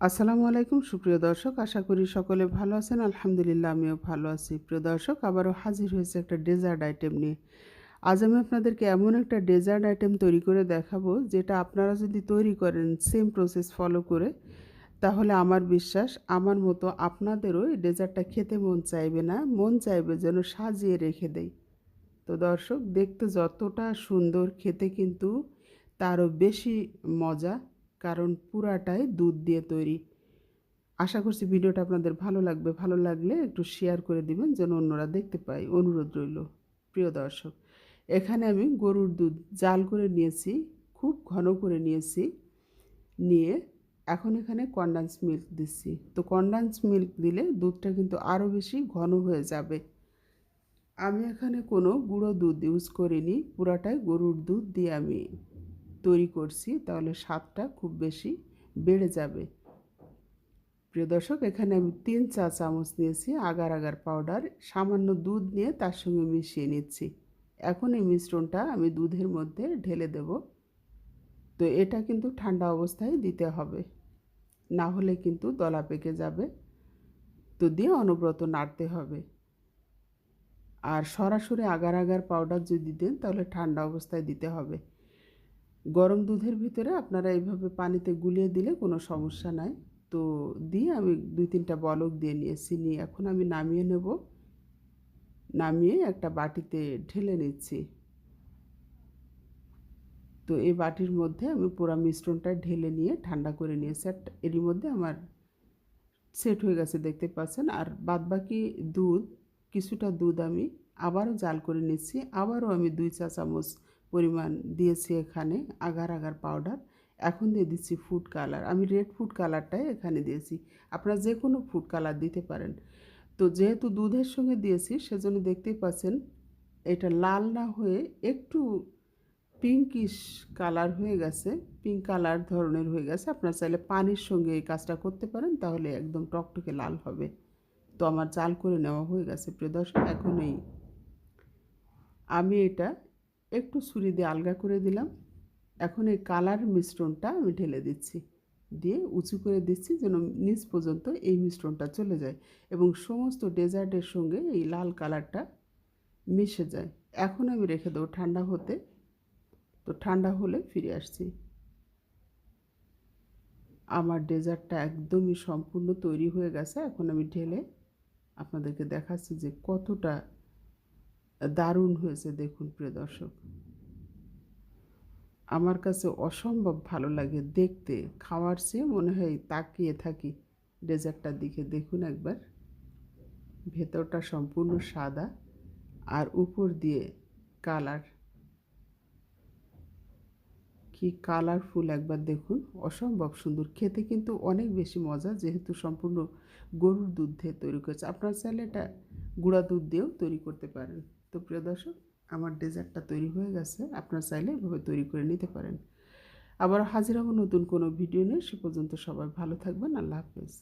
আসসালামু আলাইকুম সুপ্রিয় দর্শক, আশা করি সকলে ভালো আছেন। আলহামদুলিল্লাহ আমিও ভালো আছি। প্রিয় দর্শক, আবারও হাজির হয়েছে একটা ডেজার্ট আইটেম নিয়ে। আজ আমি আপনাদেরকে এমন একটা ডেজার্ট আইটেম তৈরি করে দেখাবো, যেটা আপনারা যদি তৈরি করেন সেম প্রসেস ফলো করে, তাহলে আমার বিশ্বাস আমার মতো আপনাদেরও এই ডেজার্টটা খেতে মন চাইবে না, মন চাইবে যেন সাজিয়ে রেখে দেই। তো দর্শক, দেখতে যতটা সুন্দর, খেতে কিন্তু তারও বেশি মজা, কারণ পুরাটাই দুধ দিয়ে তৈরি। আশা করছি ভিডিওটা আপনাদের ভালো লাগবে। ভালো লাগলে একটু শেয়ার করে দিবেন যেন অন্যরা দেখতে পায়, অনুরোধ রইল। প্রিয় দর্শক, এখানে আমি গরুর দুধ জাল করে নিয়েছি, খুব ঘন করে নিয়েছি। নিয়ে এখন এখানে কনডেন্স মিল্ক দিচ্ছি। তো কনডেন্স মিল্ক দিলে দুধটা কিন্তু আরও বেশি ঘন হয়ে যাবে। আমি এখানে কোনো গুঁড়ো দুধ ইউজ করিনি, পুরাটাই গরুর দুধ দিয়ে আমি তৈরি করছি, তাহলে স্বাদটা খুব বেশি বেড়ে যাবে। প্রিয় দর্শক, এখানে আমি 3 চা চামচ নিয়েছি আগার আগার পাউডার, সামান্য দুধ নিয়ে তার সঙ্গে মিশিয়ে নিচ্ছি। এখন এই মিশ্রণটা আমি দুধের মধ্যে ঢেলে দেব। তো এটা কিন্তু ঠান্ডা অবস্থায় দিতে হবে, না হলে কিন্তু দলা পেকে যাবে। তো দিয়ে অনবরত নাড়তে হবে। আর সরাসরি আগার আগার পাউডার যদি দেন তাহলে ঠান্ডা অবস্থায় দিতে হবে। গরম দুধের ভিতরে আপনারা এইভাবে পানিতে গুলিয়ে দিলে কোনো সমস্যা নাই। তো দিয়ে আমি 2-3টা বলক দিয়ে নিয়েছি। নিয়ে এখন আমি নামিয়ে নেব। নামিয়ে একটা বাটিতে ঢেলে নিচ্ছি। তো এই বাটির মধ্যে আমি পুরা মিশ্রণটা ঢেলে নিয়ে ঠান্ডা করে নিয়েছি। আর এরই মধ্যে আমার সেট হয়ে গেছে, দেখতে পাচ্ছেন। আর বাদবাকি দুধ, কিছুটা দুধ আমি আবারও জাল করে নিচ্ছি। আবারও আমি 2 চা চামচ পরিমাণ দিয়েছি এখানে আগার আগার পাউডার। এখন দিয়ে দিচ্ছি ফুড কালার। আমি রেড ফুড কালারটাই এখানে দিয়েছি। আপনারা যে কোনো ফুড কালার দিতে পারেন। তো যেহেতু দুধের সঙ্গে দিয়েছি সেজন্য দেখতেই পাচ্ছেন এটা লাল না হয়ে একটু পিঙ্কিশ কালার হয়ে গেছে, পিঙ্ক কালার ধরনের হয়ে গেছে। আপনারা চাইলে পানির সঙ্গে এই কাজটা করতে পারেন, তাহলে একদম টকটকে লাল হবে। তো আমার জাল করে নেওয়া হয়ে গেছে। প্রিয় দর্শক, এখন আমি এটা একটু ছুরি দিয়ে আলগা করে দিলাম। এখন এই কালার মিশ্রণটা আমি ঢেলে দিচ্ছি, দিয়ে উঁচু করে দিচ্ছি যেন নিচ পর্যন্ত এই মিশ্রণটা চলে যায় এবং সমস্ত ডেজার্টের সঙ্গে এই লাল কালারটা মিশে যায়। এখন আমি রেখে দেবো ঠান্ডা হতে। তো ঠান্ডা হলে ফিরে আসছি। আমার ডেজার্টটা একদমই সম্পূর্ণ তৈরি হয়ে গেছে। এখন আমি ঢেলে আপনাদেরকে দেখাচ্ছি যে কতটা দারুণ হয়েছে। দেখুন প্রিয় দর্শক, আমার কাছে অসম্ভব ভালো লাগে দেখতে। খাওয়ার চেয়ে মনে হয় তাকিয়ে থাকি ডেজার্টটার দিকে। দেখুন একবার, ভেতরটা সম্পূর্ণ সাদা আর উপর দিয়ে কালার, কি কালারফুল একবার দেখুন। অসম্ভব সুন্দর খেতে, কিন্তু অনেক বেশি মজা, যেহেতু সম্পূর্ণ গরুর দুধ দিয়ে তৈরি করেছে। আপনারা চাইলে এটা গুঁড়া দুধ দিয়েও তৈরি করতে পারেন। তো প্রিয় দর্শক, আমার ডেজার্টটা তৈরি হয়ে গেছে। আপনারা চাইলে এভাবে তৈরি করে নিতে পারেন। আবার হাজির হব নতুন কোনো ভিডিও নিয়ে। সে পর্যন্ত সবাই ভালো থাকবেন। আল্লাহ হাফেজ।